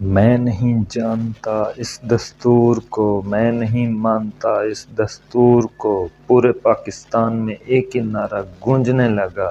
मैं नहीं जानता इस दस्तूर को, मैं नहीं मानता इस दस्तूर को। पूरे पाकिस्तान में एक ही नारा गूंजने लगा।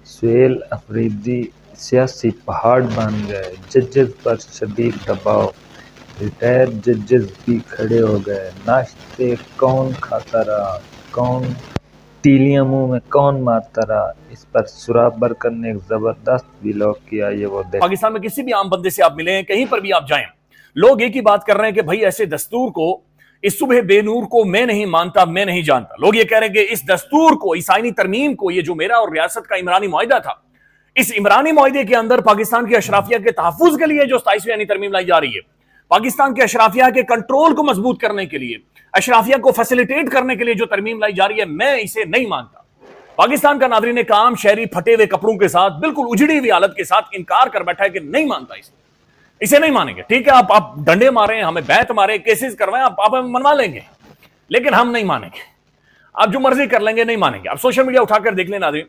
सुहेल अफरीदी सियासी पहाड़ बन गए। जजेस पर शदीद दबाव। रिटायर्ड जजेस भी खड़े हो गए। नाश्ते कौन खाता रहा, कौन तीलियां मुंह में कौन मारता रहा। इस पर सुराब बरकर ने एक जबरदस्त व्लॉग किया। ये वो देख। पाकिस्तान में किसी भी आम बंदे से आप मिलें, कहीं पर भी आप जाएं, लोग एक ही बात कर रहे हैं कि भाई ऐसे दस्तूर को, इस सुबह बेनूर को मैं नहीं मानता, मैं नहीं जानता। लोग ये कह रहे हैं कि इस दस्तूर को, इस आईनी तरमीम को, ये जो मेरा और रियासत का इमरानी मुआहिदा था, इस इमरानी मुआहिदे के अंदर पाकिस्तान की अशराफिया के तहफुज के लिए जो 27वीं आईनी तरमीम लाई जा रही है, पाकिस्तान के अशराफिया के कंट्रोल को मजबूत करने के लिए, अशराफिया को फैसिलिटेट करने के लिए जो तरमीम लाई जा रही है, मैं इसे नहीं मानता। पाकिस्तान का नादरीन काम शहरी फटे हुए कपड़ों के साथ, बिल्कुल उजड़ी हुई हालत के साथ इनकार कर बैठा है कि नहीं मानता इसे नहीं मानेंगे। ठीक है, आप डंडे मारे, हमें बैत मारे, केसेस करवाएं, आप मनवा लेंगे, लेकिन हम नहीं मानेंगे। आप जो मर्जी कर लेंगे, नहीं मानेंगे। आप सोशल मीडिया उठाकर देख लें नादरीन,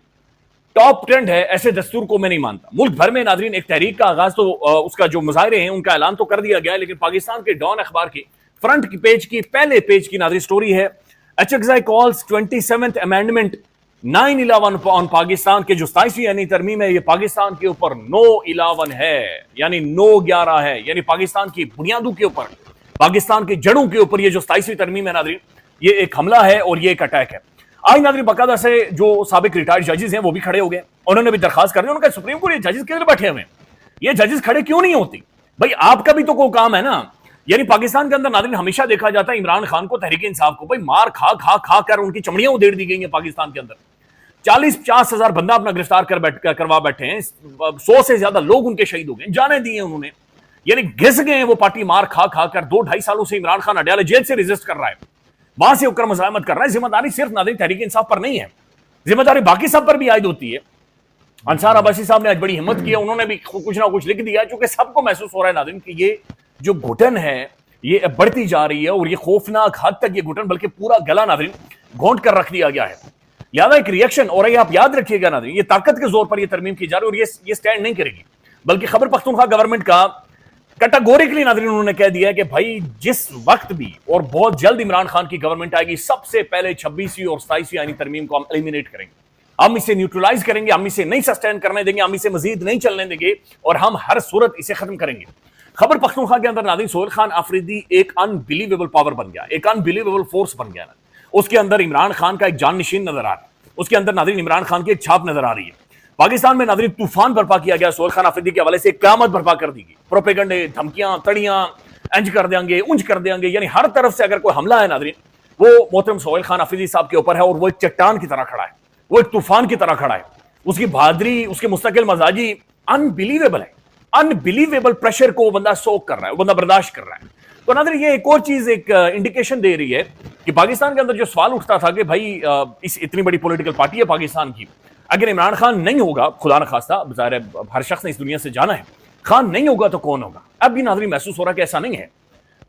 टॉप ट्रेंड है ऐसे दस्तूर को मैं नहीं मानता। मुल्क भर में नादरीन एक तहरीक का आगाज तो उसका जो मुजाहरे हैं उनका ऐलान तो कर दिया गया है, लेकिन पाकिस्तान के डॉन अखबार की फ्रंट की पेज की पहले पेज की नादरी स्टोरी है, HXI calls 27th amendment 9/11 on Pakistan के जो 27वीं यानी तरमीम है, ये पाकिस्तान के ऊपर 9/11 है, यानी 9/11 है, यानी पाकिस्तान की बुनियादों के ऊपर, पाकिस्तान की जड़ों के ऊपर ये जो 27वीं तरमीम है नादरीन, ये एक हमला है और ये एक अटैक है। आज नादरीन बाकायदा से जो साबिक रिटायर्ड जजेस हैं वो भी खड़े हो गए, उन्होंने भी दरखास्त कर दी। उन्होंने कहा सुप्रीम कोर्ट ये जजेस किधर बैठे हुए हैं, ये जजेस खड़े क्यों नहीं होती? भाई आपका भी तो कोई काम है ना। यानी पाकिस्तान के अंदर नादरीन हमेशा देखा जाता है इमरान खान को, तहरीक इंसाफ को, भाई मार खा खा खा कर उनकी चमड़ियां उधेड़ दी गई हैं। पाकिस्तान के अंदर 40-50 हजार बंदा अपना गिरफ्तार करवा बैठे हैं, 100 से ज्यादा लोग उनके शहीद हो गए, जाने दिए उन्होंने, यानी घिस गए वो पार्टी मार खा खा कर। 2-2.5 सालों से इमरान खान अडयाला जेल से रेजिस्ट कर रहा है, वहां से होकर मजामत कर रहा है। जिम्मेदारी सिर्फ नादरीन तहरीक इंसाफ पर नहीं है, जिम्मेदारी बाकी सब पर भी आयद होती है। अंसार अब्बासी साहब ने आज बड़ी हिम्मत की है, उन्होंने भी कुछ ना कुछ लिख दिया है, चूंकि सबको महसूस हो रहा है नादरीन कि ये जो घुटन है ये बढ़ती जा रही है, और ये खौफनाक हद तक ये घुटन, बल्कि पूरा गला नादरीन घोंट कर रख दिया गया है। याद एक रिएक्शन, और ये आप याद रखिएगा नादरीन, ये ताकत के जोर पर ये तरमीम की जा रही है, और ये स्टैंड नहीं करेगी, बल्कि खैबर पख्तूनख्वा गवर्नमेंट का कैटेगोरिकली नादरीन उन्होंने कह दिया है कि भाई जिस वक्त भी और बहुत जल्द इमरान खान की गवर्नमेंट आएगी, सबसे पहले 26वीं और 27वीं यानी तरमीम को हम एलिमिनेट करेंगे, हम इसे न्यूट्रलाइज करेंगे, हम इसे नहीं सस्टेन करने देंगे, हम इसे मजीद नहीं चलने देंगे, और हम हर सूरत इसे खत्म करेंगे। खबर पख्तूनख्वा के अंदर नादरीन सोहेल खान आफरीदी एक अनबिलीवेबल पावर बन गया, एक अनबिलीवेबल फोर्स बन गया। उसके अंदर इमरान खान का एक जाननिशीन नजर आ रहा है, उसके अंदर नादरीन इमरान खान की एक छाप नजर आ रही है। पाकिस्तान में नादरीन तूफान बर्पा किया गया, सोहेल खान आफरीदी के हवाले से क़यामत बर्पा कर दी गई, प्रोपेगंडे, धमकियां, तड़ियां, इंज कर देंगे, उंज कर देंगे, यानी हर तरफ से अगर कोई हमला है नादरीन, वो मोहतरम सोहेल खान आफरीदी साहब के ऊपर है, और वो एक चट्टान की तरह खड़ा है, वो एक तूफान की तरह खड़ा है। उसकी बहादुरी, उसके मुस्तकिल मजाजी अनबिलीवेबल है। अनबिलीवेबल प्रेशर को वो बंदा सोक कर रहा है, वो बंदा बर्दाश्त कर रहा है। तो नादरीन ये एक और चीज, एक इंडिकेशन दे रही है कि पाकिस्तान के अंदर जो सवाल उठता था कि भाई इस इतनी बड़ी पॉलिटिकल पार्टी है पाकिस्तान की, अगर इमरान खान नहीं होगा, खुदा न खास्ता, ज़ाहिर है हर शख्स ने इस दुनिया से जाना है, खान नहीं होगा तो कौन होगा? अब भी नादरीन महसूस हो रहा है कि ऐसा नहीं है,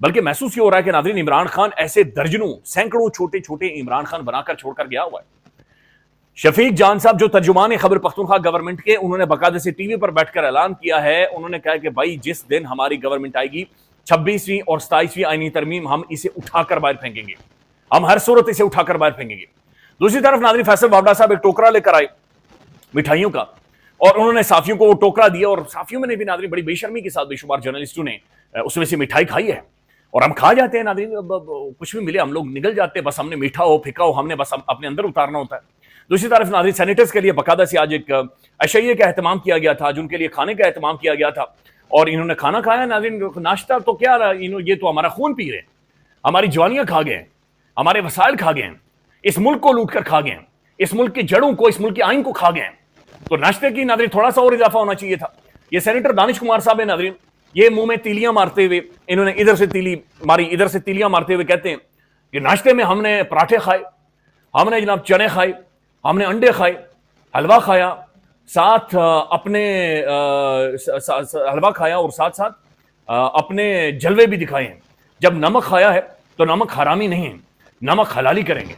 बल्कि महसूस ये हो रहा है कि नादरीन इमरान खान ऐसे दर्जनों सैकड़ों छोटे छोटे इमरान खान बनाकर छोड़कर गया हुआ है। शफीक जान साहब जो तर्जुमान खबर पख्तूनख्वा गवर्नमेंट के, उन्होंने बाकायदे से टीवी पर बैठकर ऐलान किया है, उन्होंने कहा कि भाई जिस दिन हमारी गवर्नमेंट आएगी, 26वीं और 27वीं आईनी तरमीम हम इसे उठाकर बाहर फेंकेंगे, हम हर सूरत इसे उठाकर बाहर फेंकेंगे। दूसरी तरफ नादरीन फैसल वावड़ा साहब एक टोकरा लेकर आए मिठाइयों का, और उन्होंने साफियों को वो टोकरा दिया, और साफियों में ने भी नादरीन बड़ी बेशर्मी के साथ बेशुमार जर्नलिस्टों ने उसमें से मिठाई खाई है, और हम खा जाते हैं नादरीन, कुछ भी मिले हम लोग निगल जाते हैं, बस हमने मीठा हो फिका हो हमने बस अपने अंदर उतारना होता है। दूसरी तरफ नादरीन सेनेटर्स के लिए बाकायदा से आज एक अशइये का एहतमाम किया गया था, जिनके लिए खाने का एहतमाम किया गया था, और इन्होंने खाना खाया नादरीन, नाश्ता तो क्या रहा, ये तो हमारा खून पी रहे हैं, हमारी जवानियां खा गए, हमारे वसाइल खा गए, इस मुल्क को लूट कर खा गए, इस मुल्क की जड़ों को, इस मुल्क की आइन को खा गए। तो नाश्ते की नादरीन थोड़ा सा और इजाफा होना चाहिए था। ये सेनेटर दानिश कुमार साहब है नादरीन, ये मुंह में तीलियां मारते हुए, इन्होंने इधर से तीली मारी, इधर से तीलियां मारते हुए कहते हैं कि नाश्ते में हमने पराठे खाए, हमने जनाब चने खाए, हमने अंडे खाए, हलवा खाया, साथ अपने हलवा खाया, और साथ साथ अपने जलवे भी दिखाए हैं। जब नमक खाया है तो नमक हरामी नहीं है, नमक हलाली करेंगे।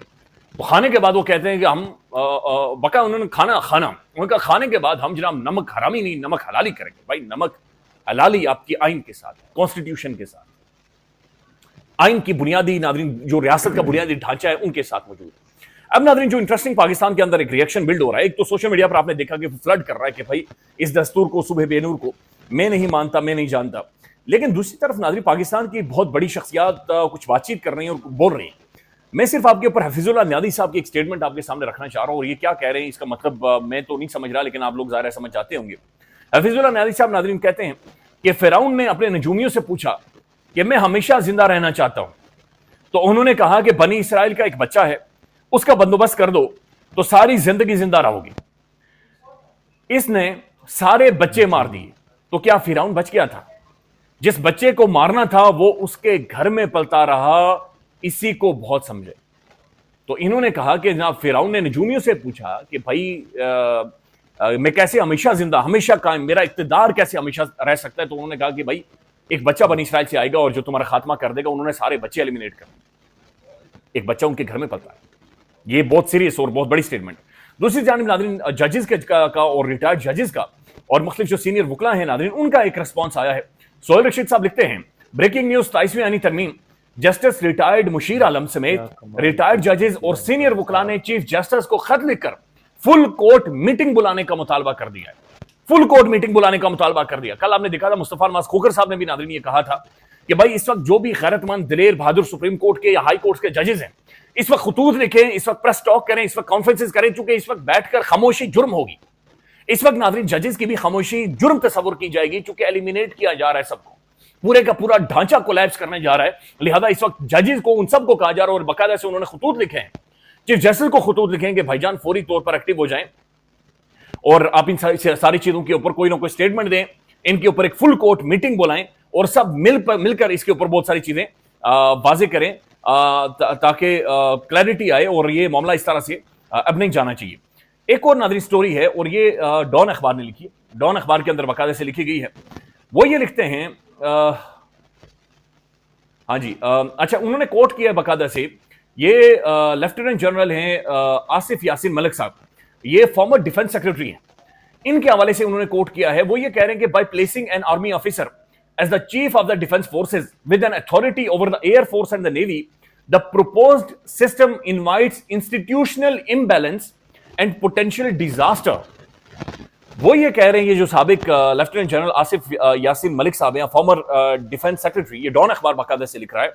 तो खाने के बाद वो कहते हैं कि हम बका उन्होंने खाना उनका खाने के बाद हम जनाब नमक हरामी नहीं, नमक हलाली करेंगे। भाई नमक हलाली आपकी आइन के साथ, कॉन्स्टिट्यूशन के साथ, आइन की बुनियादी नादरीन जो रियासत का बुनियादी ढांचा है उनके साथ मौजूद है। अब नादरीन जो इंटरेस्टिंग पाकिस्तान के अंदर एक रिएक्शन बिल्ड हो रहा है, एक तो सोशल मीडिया पर आपने देखा कि फ्लड कर रहा है कि भाई इस दस्तूर को, सुबह बेनूर को मैं नहीं मानता, मैं नहीं जानता। लेकिन दूसरी तरफ नादरीन पाकिस्तान की बहुत बड़ी शख्सियात कुछ बातचीत कर रही हैं और बोल रही हैं। मैं सिर्फ आपके ऊपर हफीजुल्लाह न्यादी साहब की एक स्टेटमेंट आपके सामने रखना चाह रहा हूं, और ये क्या कह रहे हैं इसका मतलब मैं तो नहीं समझ रहा, लेकिन आप लोग ज़ाहिर समझ जाते होंगे। हफीजुल्लाह न्यादी साहब नादरीन कहते हैं कि फिरौन ने अपने नजूमियों से पूछा कि मैं हमेशा जिंदा रहना चाहता हूं, तो उन्होंने कहा कि बनी इसराइल का एक बच्चा है, उसका बंदोबस्त कर दो तो सारी जिंदगी जिंदा रहोगी। इसने सारे बच्चे मार दिए, तो क्या फिरौन बच गया था? जिस बच्चे को मारना था वो उसके घर में पलता रहा, इसी को बहुत समझे। तो इन्होंने कहा कि जनाब फिरौन ने नजूमियों से पूछा कि भाई मैं कैसे हमेशा जिंदा, हमेशा कायम, मेरा इक्तदार कैसे हमेशा रह सकता है? तो उन्होंने कहा कि भाई एक बच्चा बनी इसराइल से आएगा और जो तुम्हारा खात्मा कर देगा। उन्होंने सारे बच्चे एलिमिनेट कर दिए, एक बच्चा उनके घर में पलता है। ये बहुत सीरियस और बहुत बड़ी स्टेटमेंट। दूसरी जानिब नादरीन जजेस का और रिटायर्ड जजेस का और मुख्तलिफ जो सीनियर वकला हैं नादरीन, उनका एक रिस्पॉन्स आया है। सोहेल रशीद साहब लिखते हैं, ब्रेकिंग न्यूज 27वीं आईनी तरमीम, जस्टिस रिटायर्ड मुशीर आलम समेत रिटायर्ड जजेस और सीनियर वकला ने चीफ जस्टिस को खत लिखकर फुल कोर्ट मीटिंग बुलाने का मुतालबा कर दिया है। फुल कोर्ट मीटिंग बुलाने का मुतालबा कर दिया। कल आपने देखा था मुस्तफा नवाज खोखर साहब ने भी नादरीन ये कहा था कि भाई इस वक्त जो भी गैरतमंद दिलेर बहादुर सुप्रीम कोर्ट के या हाई कोर्ट के जजेस हैं, इस वक्त खतूत लिखें, इस वक्त प्रेस टॉक करें, इस वक्त कॉन्फ्रेंसेस करें, चूंकि इस वक्त बैठकर खामोशी जुर्म होगी। इस वक्त नादरीन जजेस की भी खामोशी जुर्म तस्वुर की जाएगी, चूंकि एलिमिनेट किया जा रहा है सबको, पूरे का पूरा ढांचा कोलैप्स करने जा रहा है। लिहाजा इस वक्त जजेस को उन सबको कहा जा रहा है, और बाकायदा से उन्होंने खतूत लिखे हैं, चीफ जस्टिस को खतूत लिखे हैं कि भाईजान फौरी तौर पर एक्टिव हो जाएं और आप इन सारी चीजों के ऊपर कोई ना कोई स्टेटमेंट दें, इनके ऊपर एक फुल कोर्ट मीटिंग बुलाएं और सब मिलकर इसके ऊपर बहुत सारी चीजें वाजे करें ताकि क्लैरिटी आए और ये मामला इस तरह से अब नहीं जाना चाहिए। एक और नादरी स्टोरी है और ये डॉन अखबार ने लिखी है, डॉन अखबार के अंदर बाकायदे से लिखी गई है। वो ये लिखते हैं, हाँ जी, अच्छा उन्होंने कोट किया है बाकायदा से, ये लेफ्टिनेंट जनरल हैं आसिफ यासीन मलिक साहब, ये फॉर्मर डिफेंस सेक्रेटरी हैं। इनके हवाले से उन्होंने कोट किया है, वो ये कह रहे हैं कि by placing an army officer as the chief of the defense forces with an authority over the air force and the navy, the proposed system invites institutional imbalance and potential disaster. वो ये कह रहे हैं, ये जो साबिक lieutenant general Asif Yasin Malik साहब हैं, फॉर्मर डिफेंस सेक्रेटरी, ये डॉन अखबार बाकायदा से लिख रहा है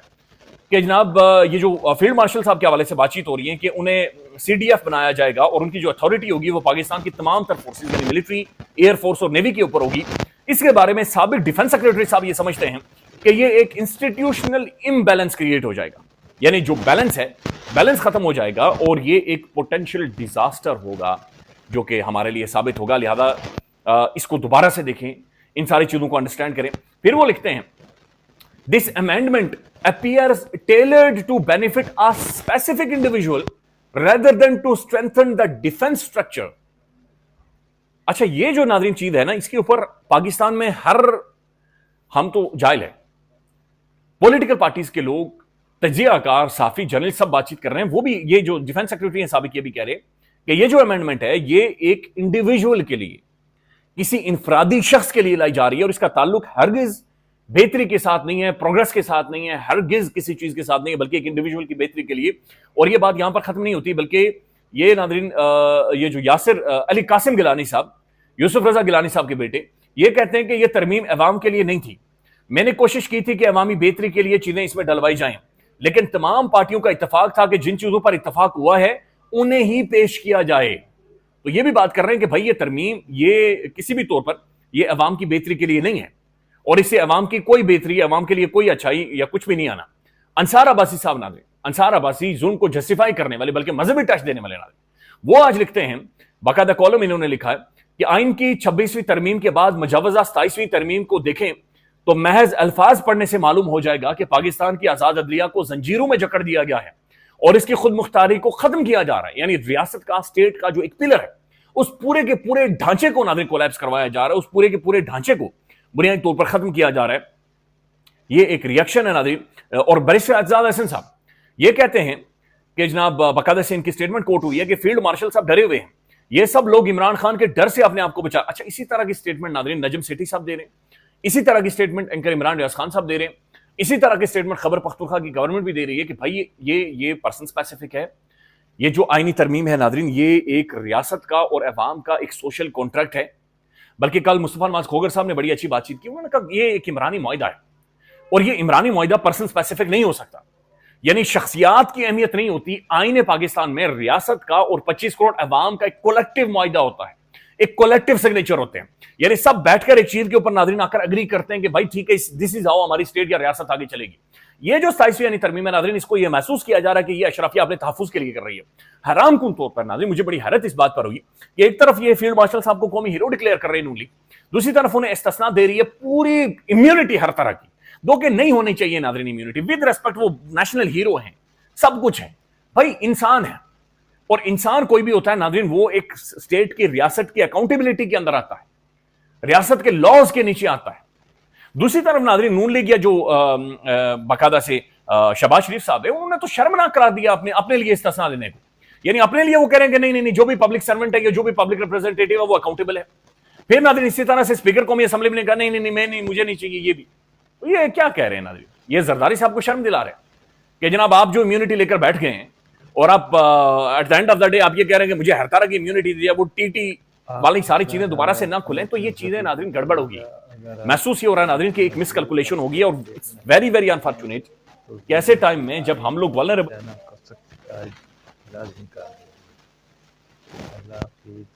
कि जनाब ये जो फील्ड मार्शल साहब के हवाले से बातचीत हो रही है कि उन्हें सीडीएफ बनाया जाएगा और उनकी जो अथॉरिटी होगी वो पाकिस्तान की तमाम तर फोर्सेज यानी मिलिट्री, एयर फोर्स और नेवी के ऊपर होगी। इसके बारे में साबिक डिफेंस सेक्रेटरी साहब ये समझते हैं कि ये एक इंस्टीट्यूशनल इम्बैलेंस क्रिएट हो जाएगा, यानी जो बैलेंस है, बैलेंस खत्म हो जाएगा और ये एक पोटेंशियल डिजास्टर होगा जो कि हमारे लिए साबित होगा। लिहाजा इसको दोबारा से देखें, इन सारी चीजों को अंडरस्टैंड करें। फिर वो लिखते हैं, this amendment appears tailored to benefit a specific individual rather than to strengthen the defense structure. अच्छा, ये जो नाज़रीन चीज है ना, इसके ऊपर पाकिस्तान में हम तो जाहिल है, पॉलिटिकल पार्टीज के लोग, तजियाकार, साफी, जर्नलिस्ट सब बातचीत कर रहे हैं। वो भी ये जो डिफेंस सेक्रेटरी हैं साबिक, ये भी कह रहे हैं कि ये जो अमेंडमेंट है ये एक इंडिविजुअल के लिए, किसी इंफरादी शख्स के लिए लाई जा रही है और इसका ताल्लुक हरगिज बेहतरी के साथ नहीं है, प्रोग्रेस के साथ नहीं है, हरगिज किसी चीज के साथ नहीं है, बल्कि एक इंडिविजुअल की बेहतरी के लिए। और ये बात यहां पर खत्म नहीं होती, बल्कि ये नादरीन ये जो यासिर अली कासिम गिलानी साहब, यूसुफ रजा गिलानी साहब के बेटे, ये कहते हैं कि ये तरमीम अवाम के लिए नहीं थी। मैंने कोशिश की थी कि अवामी बेहतरी के लिए चीजें इसमें डलवाई जाएं, लेकिन तमाम पार्टियों का इत्तेफाक था कि जिन चीजों पर इत्तेफाक हुआ है उन्हें ही पेश किया जाए। तो ये भी बात कर रहे हैं कि भाई ये तरमीम ये किसी भी तौर पर ये अवाम की बेहतरी के लिए नहीं है और इससे अवाम की कोई बेहतरी, अवाम के लिए कोई अच्छाई या कुछ भी नहीं आना। अंसार अब्बासी साहब नादे, अंसार अब्बासी जुल्म को जस्टिफाई करने वाले बल्कि मजहबी टच देने वाले नादे, वो आज लिखते हैं, बाकायदा कॉलम इन्होंने लिखा है कि आइन की 26वीं तरमीम के बाद मुजव्वजा 27वीं तरमीम को देखें तो महज अल्फाज पढ़ने से मालूम हो जाएगा कि पाकिस्तान की आजाद अदलिया को जंजीरों में जकड़ दिया गया है और इसकी खुद मुख्तारी को खत्म किया जा रहा है। यानी रियासत का, स्टेट का जो एक पिलर है, उस पूरे के पूरे ढांचे को नादरीन कोलैप्स करवाया जा रहा है, उस पूरे के पूरे ढांचे को बुनियादी तौर पर खत्म किया जा रहा है। ये एक रिएक्शन है नादरीन। और बैरिस्टर एजाज हसन साहब ये कहते हैं कि जनाब बाकायदा से इनकी स्टेटमेंट कोट हुई है कि फील्ड मार्शल साहब डरे हुए हैं, ये सब लोग इमरान खान के डर से अपने आप को बचा। अच्छा, इसी तरह की स्टेटमेंट नादरीन नजम सेठी साहब दे रहे हैं। इसी तरह की स्टेटमेंट एंकर इमरान रियाज खान साहब दे रहे हैं। इसी तरह की स्टेटमेंट खैबर पख्तूनख्वा की गवर्नमेंट भी दे रही है कि भाई ये पर्सन स्पेसिफिक है। ये जो आईनी तरमीम है नादरीन, ये एक रियासत का और अवाम का एक सोशल कॉन्ट्रैक्ट है। बल्कि कल मुस्तफा नवाज खोगर साहब ने बड़ी अच्छी बातचीत की। उन्होंने कहा ये एक इमरानी मुआहिदा है और ये इमरानी मुआहिदा पर्सन स्पेसिफिक नहीं हो सकता, यानी शख्सियात की अहमियत नहीं होती। आईने पाकिस्तान में रियासत का और 25 करोड़ अवाम का एक कोलेक्टिव मुआहिदा होता है, एक कोलेक्टिव सिग्नेचर होते हैं। यानी सब बैठकर एक चीज के ऊपर नादरीन आकर अग्री करते हैं कि भाई ठीक है, दिस इज हाउ हमारी स्टेट या रियासत आगे चलेगी। ये जो 27वीं यानी तरमीम है नादरीन, इसको ये महसूस किया जा रहा है कि ये अशराफिया अपने तहफ्फुज के लिए कर रही है। हराम कुन तौर पर नादरीन मुझे बड़ी हैरत इस बात पर हुई कि एक तरफ ये फील्ड मार्शल साहब को कौमी हीरो डिक्लेयर कर रही नून लीग, दूसरी तरफ उन्हें इस्तिस्ना दे रही है पूरी इम्यूनिटी हर तरह की। दो के नहीं होनी चाहिए नादरीन इम्यूनिटी, विद रेस्पेक्ट वो नेशनल हीरो हैं, सब कुछ है भाई, इंसान है। और इंसान कोई भी होता है नादरीन, वो एक स्टेट की रियासत की अकाउंटेबिलिटी के अंदर आता है, रियासत के लॉज के नीचे आता है। दूसरी तरफ नादरीन नून लीग या जो बाकायदा से शहबाज शरीफ साहब है, उन्होंने तो शर्मनाक करार दिया अपने लिए इस्तिस्ना देने को। यानी अपने लिए वो कह रहे हैं कि नहीं नहीं नहीं, जो भी पब्लिक सर्वेंट है या जो भी पब्लिक रिप्रेजेंटेटिव है वो अकाउंटेबल है। फिर नादरीन इसी तरह से स्पीकर कौमी असेंबली ने कहा नहीं नहीं नहीं, मैं नहीं, मुझे नहीं चाहिए ये भी। तो ये क्या कह रहे हैं नादरीन, ये जरदारी साहब को शर्म दिला रहे हैं कि जनाब आप जो इम्यूनिटी लेकर बैठ गए हैं और आप at the end of the day आप ये कह रहे हैं कि मुझे हर तरह की इम्यूनिटी दी है, वो टीटी वाली सारी चीजें दोबारा से ना खुलें, तो ये चीजें नादरीन गड़बड़ होगी। महसूस ये हो रहा है नादरीन कि एक मिसकैलकुलेशन होगी और वेरी वेरी अनफॉर्चुनेट कि ऐसे टाइम में जब हम लोग वल्नरेबल। अल्लाह हाफिज़।